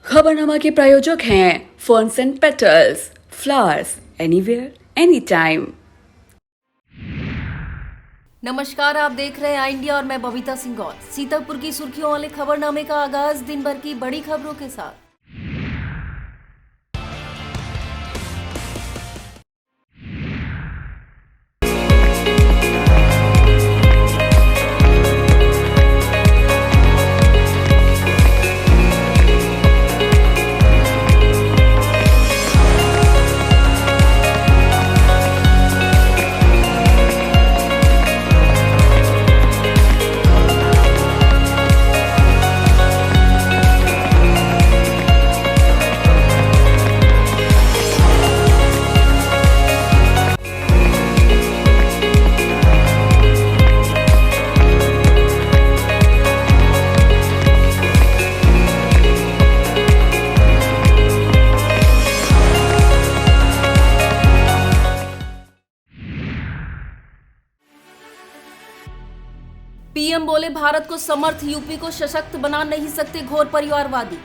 खबरनामा के प्रायोजक हैं ferns and petals, flowers anywhere anytime. नमस्कार, आप देख रहे हैं आई इंडिया और मैं बबीता सिंह गौर। सीतापुर की सुर्खियों वाले खबरनामे का आगाज दिन भर की बड़ी खबरों के साथ। पीएम बोले, भारत को समर्थ, यूपी को सशक्त बना नहीं सकते घोर परिवारवादी।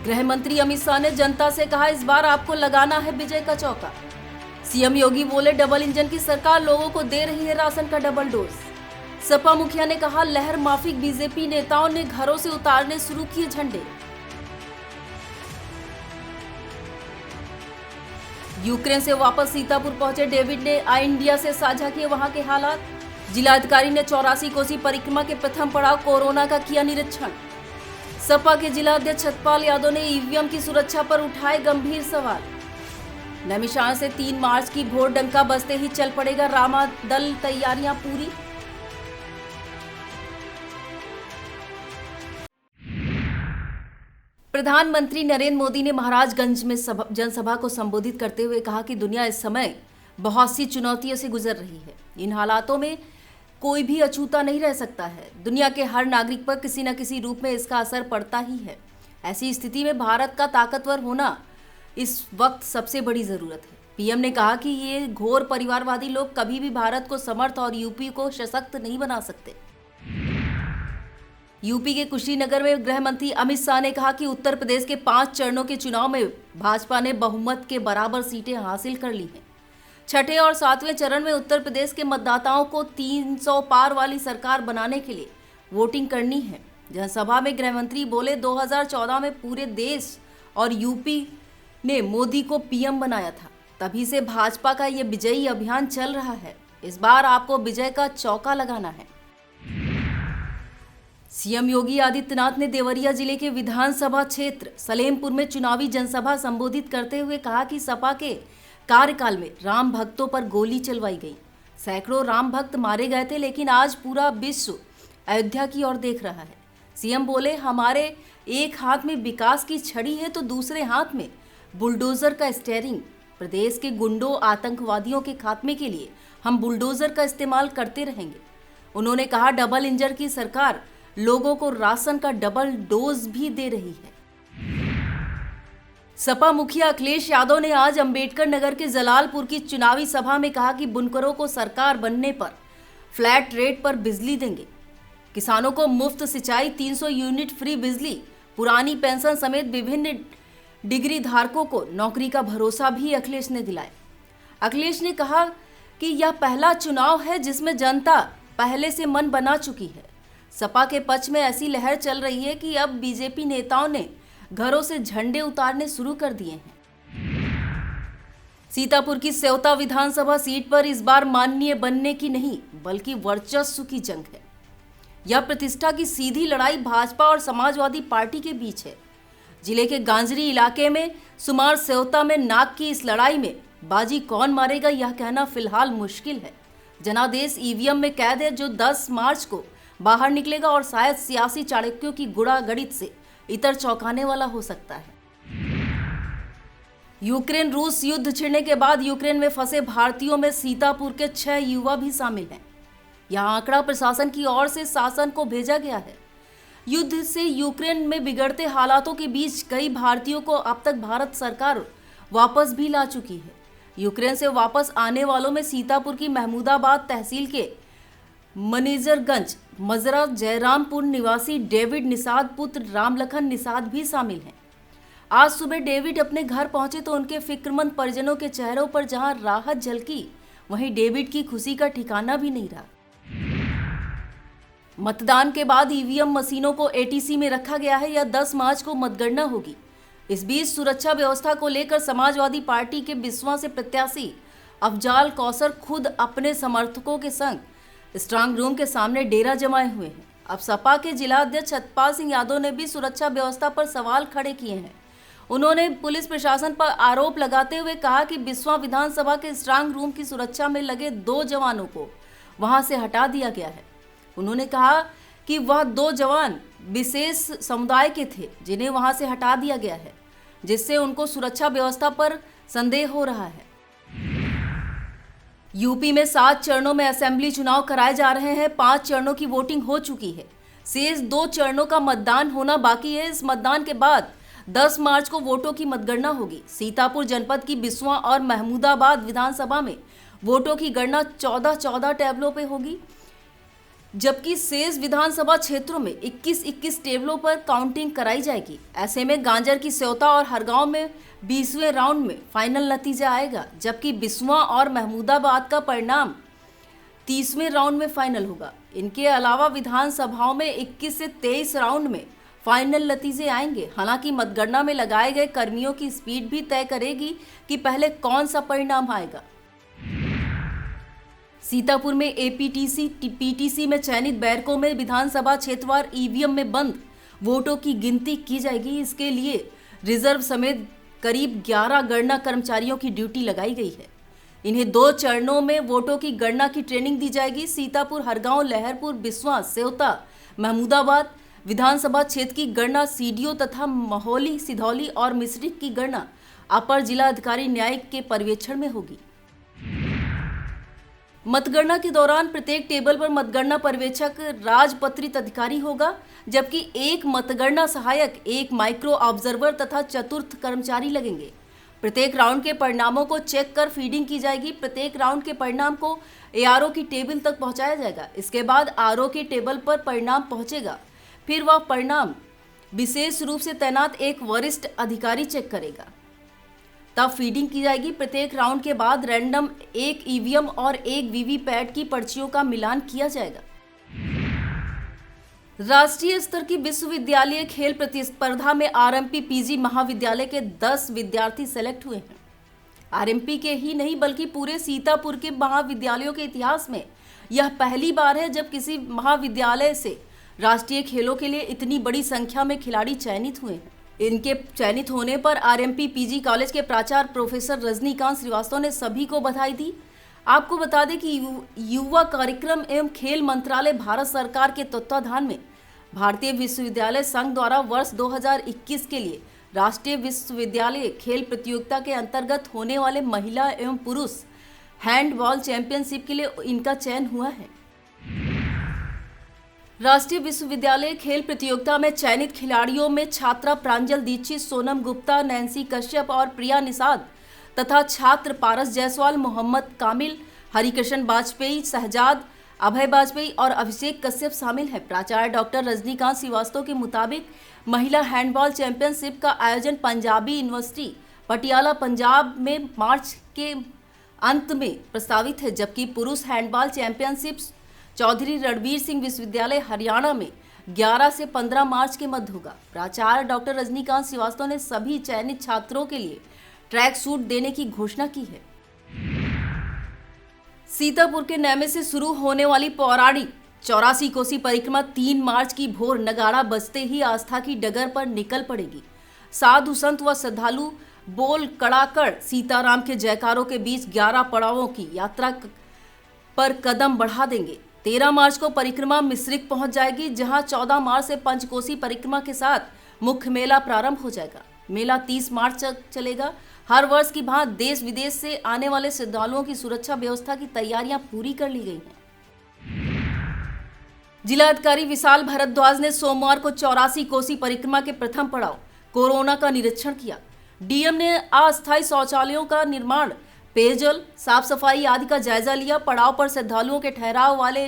गृह मंत्री अमित शाह ने जनता से कहा, इस बार आपको लगाना है विजय का चौका। सीएम योगी बोले, डबल इंजन की सरकार लोगों को दे रही है राशन का डबल डोज। सपा मुखिया ने कहा, लहर माफिक बीजेपी नेताओं ने घरों से उतारने शुरू किए झंडे। यूक्रेन से वापस सीतापुर पहुंचे डेविड ने आई इंडिया से साझा किए वहां के हालात। जिलाधिकारी ने 84 कोसी परिक्रमा के प्रथम पड़ाव कोरोना का किया निरीक्षण। सपा के जिला अध्यक्ष सतपाल यादव ने ईवीएम की सुरक्षा पर उठाए गंभीर सवाल। नैमिषारण्य से 3 मार्च की भोर डंका बजते ही चल पड़ेगा रामादल, तैयारियां पूरी। प्रधानमंत्री नरेंद्र मोदी ने महाराजगंज में जनसभा को संबोधित करते हुए कहा कि दुनिया इस समय बहुत सी चुनौतियों से गुजर रही है। इन हालातों में कोई भी अछूता नहीं रह सकता है। दुनिया के हर नागरिक पर किसी न किसी रूप में इसका असर पड़ता ही है। ऐसी स्थिति में भारत का ताकतवर होना इस वक्त सबसे बड़ी जरूरत है। पीएम ने कहा कि ये घोर परिवारवादी लोग कभी भी भारत को समर्थ और यूपी को सशक्त नहीं बना सकते। यूपी के कुशीनगर में गृह मंत्री अमित शाह ने कहा कि उत्तर प्रदेश के 5 चरणों के चुनाव में भाजपा ने बहुमत के बराबर सीटें हासिल कर ली हैं। छठे और 7वें चरण में उत्तर प्रदेश के मतदाताओं को 300 पार वाली सरकार बनाने के लिए वोटिंग करनी है। जनसभा में गृह मंत्री बोले, 2014 में पूरे देश और यूपी ने मोदी को पीएम बनाया था, तभी से भाजपा का ये विजयी अभियान चल रहा है। इस बार आपको विजय का चौका लगाना है। सीएम योगी आदित्यनाथ ने देवरिया जिले के विधानसभा क्षेत्र सलेमपुर में चुनावी जनसभा संबोधित करते हुए कहा कि सपा के कार्यकाल में राम भक्तों पर गोली चलवाई गई। सैकड़ों राम भक्त मारे गए थे, लेकिन आज पूरा विश्व अयोध्या की ओर देख रहा है। सीएम बोले, हमारे एक हाथ में विकास की छड़ी है तो दूसरे हाथ में बुलडोजर का स्टीयरिंग। प्रदेश के गुंडों, आतंकवादियों के खात्मे के लिए हम बुलडोजर का इस्तेमाल करते रहेंगे। उन्होंने कहा, डबल इंजन की सरकार लोगों को राशन का डबल डोज भी दे रही है। सपा मुखिया अखिलेश यादव ने आज अंबेडकर नगर के जलालपुर की चुनावी सभा में कहा कि बुनकरों को सरकार बनने पर फ्लैट रेट पर बिजली देंगे। किसानों को मुफ्त सिंचाई, 300 यूनिट फ्री बिजली, पुरानी पेंशन समेत विभिन्न डिग्री धारकों को नौकरी का भरोसा भी अखिलेश ने दिलाया। अखिलेश ने कहा कि यह पहला चुनाव है जिसमें जनता पहले से मन बना चुकी है। सपा के पक्ष में ऐसी लहर चल रही है कि अब बीजेपी नेताओं ने घरों से झंडे उतारने शुरू कर दिए हैं। सीतापुर की सेवता विधानसभा सीट पर इस बार माननीय बनने की नहीं बल्कि वर्चस्व की जंग है। यह प्रतिष्ठा की सीधी लड़ाई भाजपा और समाजवादी पार्टी के बीच है। जिले के गांजरी इलाके में सुमार सेवता में नाक की इस लड़ाई में बाजी कौन मारेगा यह कहना फिलहाल मुश्किल है। जनादेश ईवीएम में कैद है जो 10 मार्च को बाहर निकलेगा और शायद सियासी चाणक्यों की गुड़ागड़ित से इतर चौंकाने वाला हो सकता है। यूक्रेन रूस युद्ध छिड़ने के बाद यूक्रेन में फंसे भारतीयों में सीतापुर के 6 युवा भी शामिल हैं। यह आंकड़ा प्रशासन की ओर से शासन को भेजा गया है। युद्ध से यूक्रेन में बिगड़ते हालातों के बीच कई भारतीयों को अब तक भारत सरकार वापस भी ला चुकी है। यूक्रेन से वापस आने वालों में सीतापुर की महमूदाबाद तहसील के मनीजरगंज मजरा जयरामपुर निवासी डेविड निषाद पुत्र रामलखन निषाद भी शामिल हैं। आज सुबह डेविड अपने घर पहुंचे तो उनके फिक्रमंद परिजनों के चेहरों पर जहां राहत झलकी, वहीं डेविड की खुशी का ठिकाना भी नहीं रहा। मतदान के बाद ईवीएम मशीनों को एटीसी में रखा गया है या 10 मार्च को मतगणना होगी। इस बीच सुरक्षा व्यवस्था को लेकर समाजवादी पार्टी के बिस्वा से प्रत्याशी अफजाल कौसर खुद अपने समर्थकों के संग स्ट्रांग रूम के सामने डेरा जमाए हुए हैं। अब सपा के जिला अध्यक्ष सतपाल सिंह यादव ने भी सुरक्षा व्यवस्था पर सवाल खड़े किए हैं। उन्होंने पुलिस प्रशासन पर आरोप लगाते हुए कहा कि बिस्वा विधानसभा के स्ट्रांग रूम की सुरक्षा में लगे 2 जवानों को वहां से हटा दिया गया है। उन्होंने कहा कि वह 2 जवान विशेष समुदाय के थे जिन्हें वहां से हटा दिया गया है, जिससे उनको सुरक्षा व्यवस्था पर संदेह हो रहा है। यूपी में 7 चरणों में असेंबली चुनाव कराए जा रहे हैं। 5 चरणों की वोटिंग हो चुकी है। शेष 2 चरणों का मतदान होना बाकी है। इस मतदान के बाद 10 मार्च को वोटों की मतगणना होगी। सीतापुर जनपद की बिस्वा और महमूदाबाद विधानसभा में वोटों की गणना 14 टेबलों पे होगी, जबकि शेष विधानसभा क्षेत्रों में 21 टेबलों पर काउंटिंग कराई जाएगी। ऐसे में गांजर की सेवता और हरगांव में 20वें राउंड में फाइनल नतीजा आएगा, जबकि बिस्वा और महमूदाबाद का परिणाम 30वें राउंड में फाइनल होगा। इनके अलावा विधानसभाओं में 21 से 23 राउंड में फाइनल नतीजे आएंगे। हालांकि मतगणना में लगाए गए कर्मियों की स्पीड भी तय करेगी कि पहले कौन सा परिणाम आएगा। सीतापुर में एपीटीसी पीटीसी में चयनित बैरकों में विधानसभा क्षेत्रवार ईवीएम में बंद वोटों की गिनती की जाएगी। इसके लिए रिजर्व समेत करीब 11 गणना कर्मचारियों की ड्यूटी लगाई गई है। इन्हें 2 चरणों में वोटों की गणना की ट्रेनिंग दी जाएगी। सीतापुर, हरगांव, लहरपुर, बिस्वा, सेवता, महमूदाबाद विधानसभा क्षेत्र की गणना सीडीओ तथा महोली, सिधौली और मिश्रिख की गणना अपर जिला अधिकारी न्यायिक के पर्यवेक्षण में होगी। मतगणना के दौरान प्रत्येक टेबल पर मतगणना पर्यवेक्षक राजपत्रित अधिकारी होगा, जबकि 1 मतगणना सहायक, 1 माइक्रो ऑब्जर्वर तथा चतुर्थ कर्मचारी लगेंगे। प्रत्येक राउंड के परिणामों को चेक कर फीडिंग की जाएगी। प्रत्येक राउंड के परिणाम को एआरओ की टेबल तक पहुंचाया जाएगा। इसके बाद आरओ के टेबल पर परिणाम पहुंचेगा। फिर वह परिणाम विशेष रूप से तैनात एक वरिष्ठ अधिकारी चेक करेगा, तब फीडिंग की जाएगी। प्रत्येक राउंड के बाद रैंडम 1 ईवीएम और 1 वीवीपैट की पर्चियों का मिलान किया जाएगा। राष्ट्रीय स्तर की विश्वविद्यालय खेल प्रतिस्पर्धा में आरएमपी पीजी महाविद्यालय के 10 विद्यार्थी सेलेक्ट हुए हैं। आरएमपी के ही नहीं बल्कि पूरे सीतापुर के महाविद्यालयों के इतिहास में यह पहली बार है जब किसी महाविद्यालय से राष्ट्रीय खेलों के लिए इतनी बड़ी संख्या में खिलाड़ी चयनित हुए हैं। इनके चयनित होने पर आरएमपी पीजी कॉलेज के प्राचार्य प्रोफेसर रजनीकांत श्रीवास्तव ने सभी को बधाई दी। आपको बता दें कि युवा कार्यक्रम एवं खेल मंत्रालय भारत सरकार के तत्वाधान में भारतीय विश्वविद्यालय संघ द्वारा वर्ष 2021 के लिए राष्ट्रीय विश्वविद्यालय खेल प्रतियोगिता के अंतर्गत होने वाले महिला एवं पुरुष हैंडबॉल चैंपियनशिप के लिए इनका चयन हुआ है। राष्ट्रीय विश्वविद्यालय खेल प्रतियोगिता में चयनित खिलाड़ियों में छात्रा प्रांजल दीक्षित, सोनम गुप्ता, नैन्सी कश्यप और प्रिया निषाद तथा छात्र पारस जायसवाल, मोहम्मद कामिल, हरिकृष्ण वाजपेयी, शहजाद, अभय वाजपेयी और अभिषेक कश्यप शामिल हैं। प्राचार्य डॉक्टर रजनीकांत श्रीवास्तव के मुताबिक महिला हैंडबॉल चैंपियनशिप का आयोजन पंजाबी यूनिवर्सिटी पटियाला पंजाब में मार्च के अंत में प्रस्तावित है, जबकि पुरुष हैंडबॉल चैंपियनशिप चौधरी रणवीर सिंह विश्वविद्यालय हरियाणा में 11 से 15 मार्च के मध्य होगा। प्राचार्य डॉक्टर रजनीकांत श्रीवास्तव ने सभी चयनित छात्रों के लिए ट्रैक सूट देने की घोषणा की है। सीतापुर के नैमे से शुरू होने वाली पौराणिक 84 कोसी परिक्रमा 3 मार्च की भोर नगाड़ा बजते ही आस्था की डगर पर निकल पड़ेगी। साधु संत व श्रद्धालु बोल कड़ाकड़ सीताराम के जयकारों के बीच 11 पड़ावों की यात्रा पर कदम बढ़ा देंगे। 13 मार्च को परिक्रमा मिश्रिख पहुंच जाएगी, जहां 14 मार्च से पंचकोसी परिक्रमा के साथ मुख्य मेला प्रारंभ हो जाएगा। मेला 30 मार्च तक चलेगा। हर वर्ष की भांति देश विदेश से आने वाले श्रद्धालुओं की सुरक्षा व्यवस्था की तैयारियां पूरी कर ली गई हैं। जिलाधिकारी विशाल भारद्वाज ने सोमवार को 84 कोसी परिक्रमा के प्रथम पड़ाव कोरोना का निरीक्षण किया। डीएम ने अस्थायी शौचालयों का निर्माण, पेयजल, साफ सफाई आदि का जायजा लिया। पड़ाव पर श्रद्धालुओं के ठहराव वाले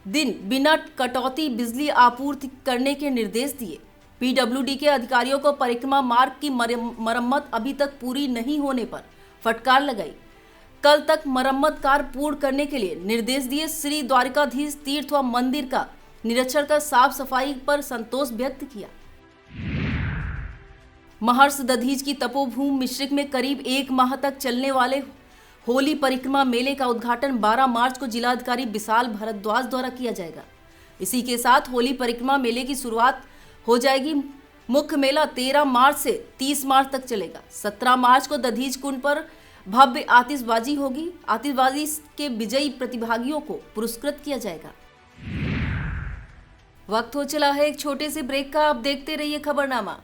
दिन बिना कटौती बिजली आपूर्ति करने के निर्देश दिए। पीडब्ल्यूडी के अधिकारियों को परिक्रमा मार्ग की मरम्मत अभी तक पूरी नहीं होने पर फटकार लगाई। कल तक मरम्मत कार्य पूर्ण करने के लिए निर्देश दिए। श्री द्वारिकाधीश तीर्थ व मंदिर का निरीक्षण कर साफ सफाई पर संतोष व्यक्त किया। महर्ष दधीच की तपोभूमि मिश्रिक में करीब 1 माह तक चलने वाले होली परिक्रमा मेले का उद्घाटन 12 मार्च को जिलाधिकारी विशाल भारद्वाज द्वारा किया जाएगा। इसी के साथ होली परिक्रमा मेले की शुरुआत हो जाएगी। मुख्य मेला 13 मार्च से 30 मार्च तक चलेगा। 17 मार्च को दधीच कुंड पर भव्य आतिशबाजी होगी। आतिशबाजी के विजयी प्रतिभागियों को पुरस्कृत किया जाएगा। वक्त हो चला है एक छोटे से ब्रेक का। आप देखते रहिए खबरनामा।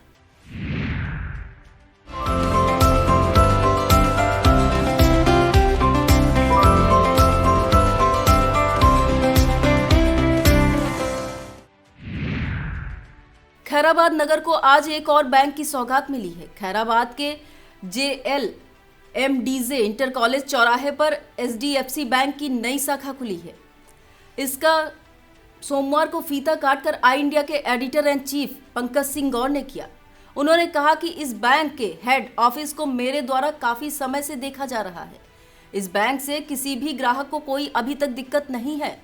खैराबाद नगर को आज एक और बैंक की सौगात मिली है। खैराबाद के JLMDZ इंटर कॉलेज चौराहे पर HDFC बैंक की नई शाखा खुली है। इसका सोमवार को फीता काटकर आई इंडिया के editor and chief Pankaj Singh Gaur ने किया। उन्होंने कहा कि इस बैंक के हेड ऑफिस को मेरे द्वारा काफी समय से देखा जा रहा है। इस बैंक से किसी भी ग्राहक को कोई अभी तक दिक्कत नहीं है।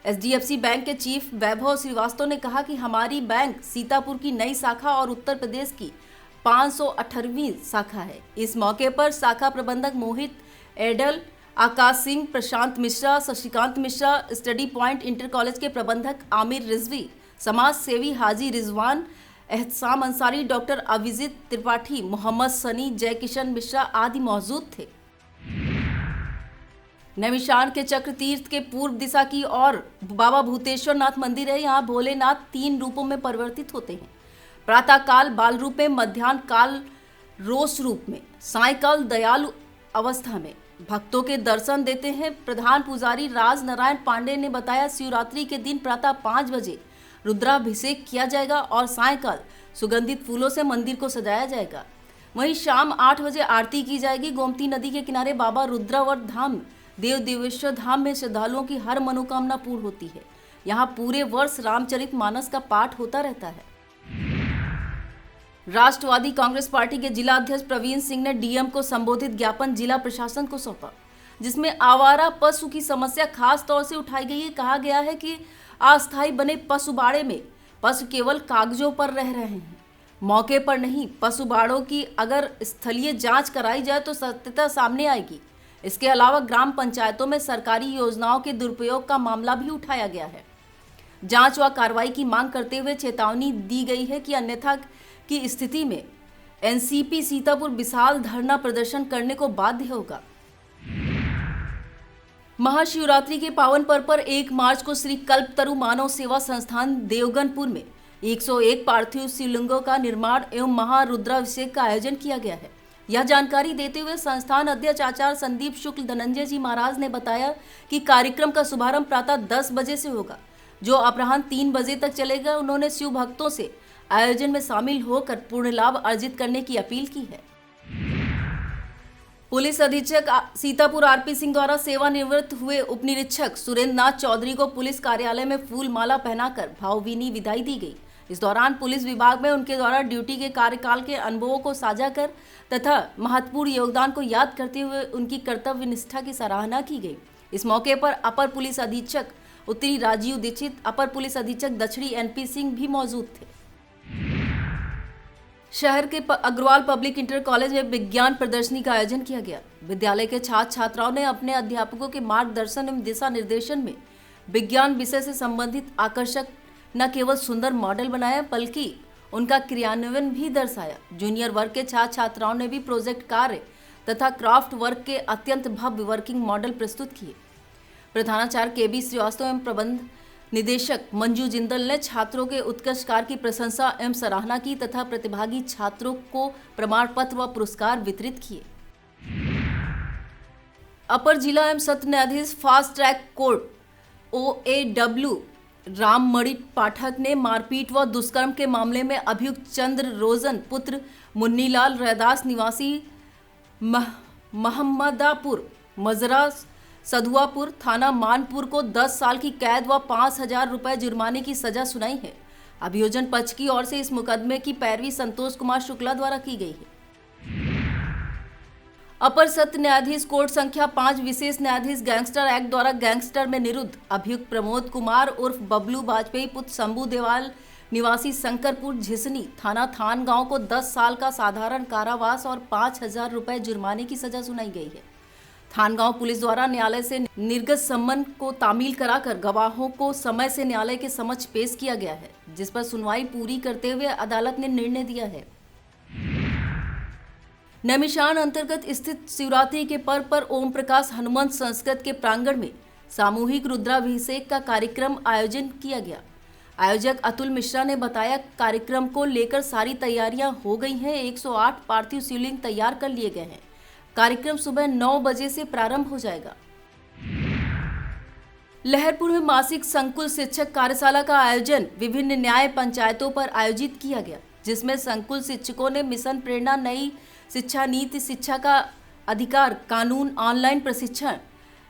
HDFC बैंक के चीफ वैभव श्रीवास्तव ने कहा कि हमारी बैंक सीतापुर की नई शाखा और उत्तर प्रदेश की 518वीं शाखा है। इस मौके पर शाखा प्रबंधक Mohit Adal, Akash Singh, Prashant Mishra, Shashikant Mishra, study point inter college के प्रबंधक आमिर रिजवी, समाज सेवी हाजी रिजवान, एहतसाम अंसारी, डॉक्टर अभिजीत त्रिपाठी, मोहम्मद सनी, जय किशन मिश्रा आदि मौजूद थे। नैमिषारण्य के चक्र तीर्थ के पूर्व दिशा की ओर बाबा भूतेश्वर नाथ मंदिर है। यहाँ भोलेनाथ 3 रूपों में परिवर्तित होते हैं। प्रातः काल बाल रूप में, मध्याह्न काल रोष रूप में, सायंकाल दयालु अवस्था में भक्तों के दर्शन देते हैं। प्रधान पुजारी राज नारायण पांडे ने बताया, शिवरात्रि के दिन प्रातः 5 बजे रुद्राभिषेक किया जाएगा और सायंकाल सुगंधित फूलों से मंदिर को सजाया जाएगा। वहीं शाम 8 बजे आरती की जाएगी। गोमती नदी के किनारे बाबा रुद्रावर धाम देव देवेश्वर धाम में श्रद्धालुओं की हर मनोकामना पूर्ण होती है। यहाँ पूरे वर्ष रामचरितमानस का पाठ होता रहता है। राष्ट्रवादी कांग्रेस पार्टी के जिला अध्यक्ष प्रवीण सिंह ने डीएम को संबोधित ज्ञापन जिला प्रशासन को सौंपा, जिसमें आवारा पशु की समस्या खास तौर से उठाई गई है। कहा गया है कि अस्थायी बने पशु बाड़े में पशु केवल कागजों पर रह रहे हैं, मौके पर नहीं। पशु बाड़ों की अगर स्थलीय जांच कराई जाए तो सत्यता सामने आएगी। इसके अलावा ग्राम पंचायतों में सरकारी योजनाओं के दुरुपयोग का मामला भी उठाया गया है। जांच व कार्रवाई की मांग करते हुए चेतावनी दी गई है कि अन्यथा की स्थिति में एनसीपी सीतापुर विशाल धरना प्रदर्शन करने को बाध्य होगा। महाशिवरात्रि के पावन पर्व पर 1 मार्च को श्री कल्पतरु मानव सेवा संस्थान देवगनपुर में 101 पार्थिव शिवलिंगों का निर्माण एवं महारुद्राभिषेक का आयोजन किया गया है। यह जानकारी देते हुए संस्थान अध्यक्ष आचार्य संदीप शुक्ल धनंजय जी महाराज ने बताया कि कार्यक्रम का शुभारंभ प्रातः 10 बजे से होगा, जो अपराह्न 3 बजे तक चलेगा। उन्होंने शिव भक्तों से आयोजन में शामिल होकर पूर्ण लाभ अर्जित करने की अपील की है। पुलिस अधीक्षक सीतापुर आरपी सिंह द्वारा सेवानिवृत्त हुए उप निरीक्षक सुरेंद्र नाथ चौधरी को पुलिस कार्यालय में फूल माला पहनाकर भावभीनी विदाई दी गई। इस दौरान पुलिस विभाग में उनके द्वारा ड्यूटी के कार्यकाल के अनुभवों को साझा कर तथा महत्वपूर्ण योगदान को याद करते हुए उनकी कर्तव्य निष्ठा की सराहना की गई। इस मौके पर अपर पुलिस अधीक्षक उत्तरी राजीव दीक्षित, अपर पुलिस अधीक्षक दक्षिणी एनपी सिंह भी मौजूद थे। शहर के अग्रवाल पब्लिक इंटर कॉलेज में विज्ञान प्रदर्शनी का आयोजन किया गया। विद्यालय के छात्र छात्राओं ने अपने अध्यापकों के मार्गदर्शन एवं दिशा निर्देशन में विज्ञान विषय से संबंधित आकर्षक न केवल सुंदर मॉडल बनाया बल्कि उनका क्रियान्वयन भी दर्शाया। जूनियर वर्ग के छात्र छात्राओं ने भी प्रोजेक्ट कार्य तथा क्राफ्ट वर्क के अत्यंत भव्य वर्किंग मॉडल प्रस्तुत किए। प्रधानाचार्य केबी श्रीवास्तव एवं प्रबंध निदेशक मंजू जिंदल ने छात्रों के उत्कृष्ट कार्य की प्रशंसा एवं सराहना की तथा प्रतिभागी छात्रों को प्रमाण पत्र व पुरस्कार वितरित किए। अपर जिला एवं सत्र न्यायाधीश fast track court OAW Rammani Pathak ने मारपीट व दुष्कर्म के मामले में अभियुक्त चंद्र रोजन पुत्र मुन्नीलाल रैदास निवासी महम्मदापुर मजरा सधुआपुर थाना मानपुर को 10 साल की कैद व 5,000 रुपए जुर्माने की सजा सुनाई है। अभियोजन पक्ष की ओर से इस मुकदमे की पैरवी संतोष कुमार शुक्ला द्वारा की गई है। अपर सत्र न्यायाधीश कोर्ट संख्या 5 विशेष न्यायाधीश गैंगस्टर एक्ट द्वारा गैंगस्टर में निरुद्ध अभियुक्त प्रमोद कुमार उर्फ बबलू वाजपेयी पुत्र शंभू देवाल निवासी शंकरपुर झिसनी थाना थान गांव को 10 साल का साधारण कारावास और 5,000 रुपए जुर्माने की सजा सुनाई गई है। थानगांव पुलिस द्वारा न्यायालय से निर्गत सम्मन को तामील कराकर गवाहों को समय से न्यायालय के समक्ष पेश किया गया है, जिस पर सुनवाई पूरी करते हुए अदालत ने निर्णय दिया है। नैमिषारण्य अंतर्गत स्थित शिवरात्रि के पर्व पर ओम प्रकाश हनुमंत संस्कृत के प्रांगण में सामूहिक रुद्राभिषेक का कार्यक्रम आयोजन किया गया। आयोजक अतुल मिश्रा ने बताया, कार्यक्रम को लेकर सारी तैयारियां हो गई हैं। 108 पार्थिव शिवलिंग तैयार कर लिए गए हैं। कार्यक्रम सुबह 9 बजे से प्रारंभ हो जाएगा। लहरपुर में मासिक संकुल शिक्षक कार्यशाला का आयोजन विभिन्न न्याय पंचायतों पर आयोजित किया गया, जिसमें संकुल शिक्षकों ने मिशन प्रेरणा, नई शिक्षा नीति, शिक्षा का अधिकार कानून, ऑनलाइन प्रशिक्षण,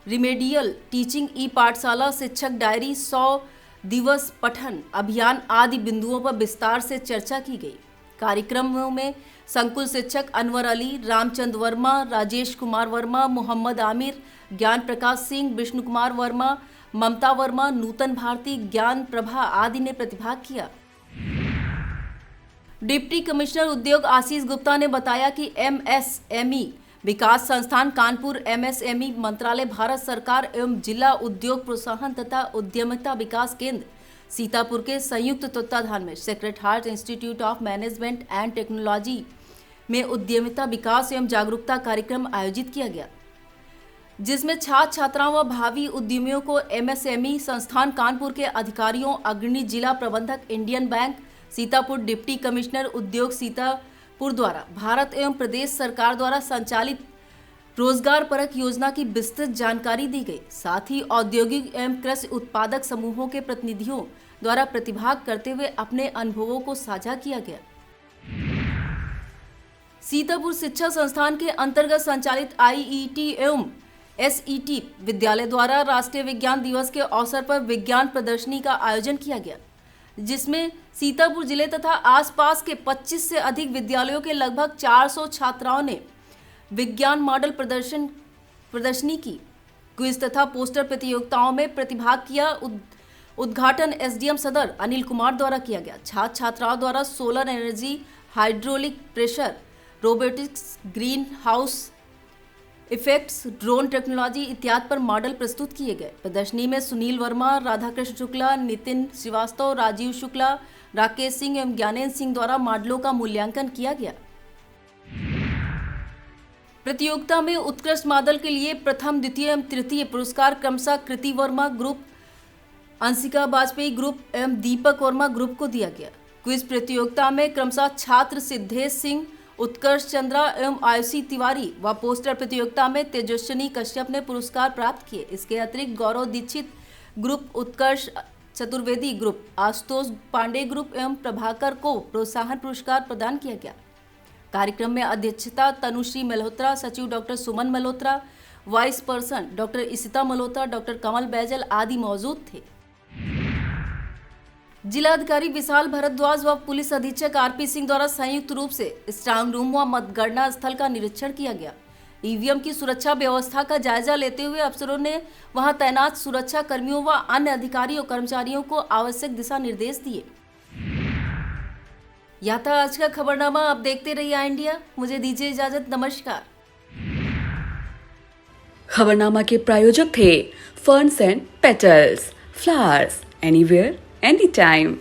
रिमेडियल टीचिंग, ई पाठशाला, शिक्षक डायरी, 100 दिवस पठन अभियान आदि बिंदुओं पर विस्तार से चर्चा की गई। कार्यक्रमों में संकुल शिक्षक अनवर अली, रामचंद्र वर्मा, राजेश कुमार वर्मा, मोहम्मद आमिर, ज्ञान प्रकाश सिंह, विष्णु कुमार वर्मा, ममता वर्मा, नूतन भारती, ज्ञान प्रभा आदि ने प्रतिभाग किया। डिप्टी कमिश्नर उद्योग आशीष गुप्ता ने बताया कि MSME विकास संस्थान कानपुर, MSME मंत्रालय, भारत सरकार एवं जिला उद्योग प्रोत्साहन तथा उद्यमिता विकास केंद्र सीतापुर के संयुक्त तत्वाधान में sacred heart institute of management and technology में उद्यमिता विकास एवं जागरूकता कार्यक्रम आयोजित किया गया, जिसमें छात्र छात्राओं व भावी उद्यमियों को MSME संस्थान कानपुर के अधिकारियों, अग्रणी जिला प्रबंधक, Indian bank Sitapur, deputy commissioner उद्योग सीतापुर द्वारा भारत एवं प्रदेश सरकार द्वारा संचालित रोजगार परक योजना की विस्तृत जानकारी दी गई। साथ ही औद्योगिक एवं कृषि उत्पादक समूहों के प्रतिनिधियों द्वारा प्रतिभाग करते हुए अपने अनुभवों को साझा किया गया। सीतापुर शिक्षा संस्थान के अंतर्गत संचालित IET एवं SET विद्यालय द्वारा राष्ट्रीय विज्ञान दिवस के अवसर पर विज्ञान प्रदर्शनी का आयोजन किया गया, जिसमें सीतापुर जिले तथा आसपास के 25 से अधिक विद्यालयों के लगभग 400 छात्राओं ने विज्ञान मॉडल प्रदर्शनी की। क्विज तथा पोस्टर प्रतियोगिताओं में प्रतिभाग किया। उद्घाटन SDM सदर अनिल कुमार द्वारा किया गया। छात्र छात्राओं द्वारा solar energy, hydraulic pressure, robotics, green house effects, drone technology इत्यादि पर मॉडल प्रस्तुत किए गए। प्रदर्शनी में सुनील वर्मा, राधाकृष्ण शुक्ला, नितिन श्रीवास्तव, राजीव शुक्ला, राकेश सिंह एवं ज्ञानेन्द्र सिंह द्वारा मॉडलों का मूल्यांकन किया गया। प्रतियोगिता में उत्कृष्ट मॉडल के लिए प्रथम, द्वितीय एवं तृतीय पुरस्कार क्रमशः कृति वर्मा ग्रुप, अंशिका वाजपेयी ग्रुप एवं दीपक वर्मा ग्रुप को दिया गया। क्विज प्रतियोगिता में क्रमशः छात्र सिद्धेश सिंह, उत्कर्ष चंद्रा एवं आयुषी तिवारी व पोस्टर प्रतियोगिता में तेजस्विनी कश्यप ने पुरस्कार प्राप्त किए। इसके अतिरिक्त गौरव दीक्षित ग्रुप, उत्कर्ष चतुर्वेदी ग्रुप, आशुतोष पांडे ग्रुप एवं प्रभाकर को प्रोत्साहन पुरस्कार प्रदान किया गया। कार्यक्रम में अध्यक्षता तनुश्री मल्होत्रा, सचिव doctor Suman Malhotra, vice person doctor Ishita Malhotra, doctor Kamal Baijal आदि मौजूद थे। जिलाधिकारी विशाल भारद्वाज व पुलिस अधीक्षक RP सिंह द्वारा संयुक्त रूप से स्ट्रांग रूम व मतगणना स्थल का निरीक्षण किया गया। EVM की सुरक्षा व्यवस्था का जायजा लेते हुए अफसरों ने वहां तैनात सुरक्षा कर्मियों व अन्य अधिकारियों कर्मचारियों को आवश्यक दिशा निर्देश दिए। यह था आज का खबरनामा। आप देखते रहिए इंडिया। मुझे दीजिए इजाजत। नमस्कार। खबरनामा के प्रायोजक थे ferns and petals, flowers anywhere anytime.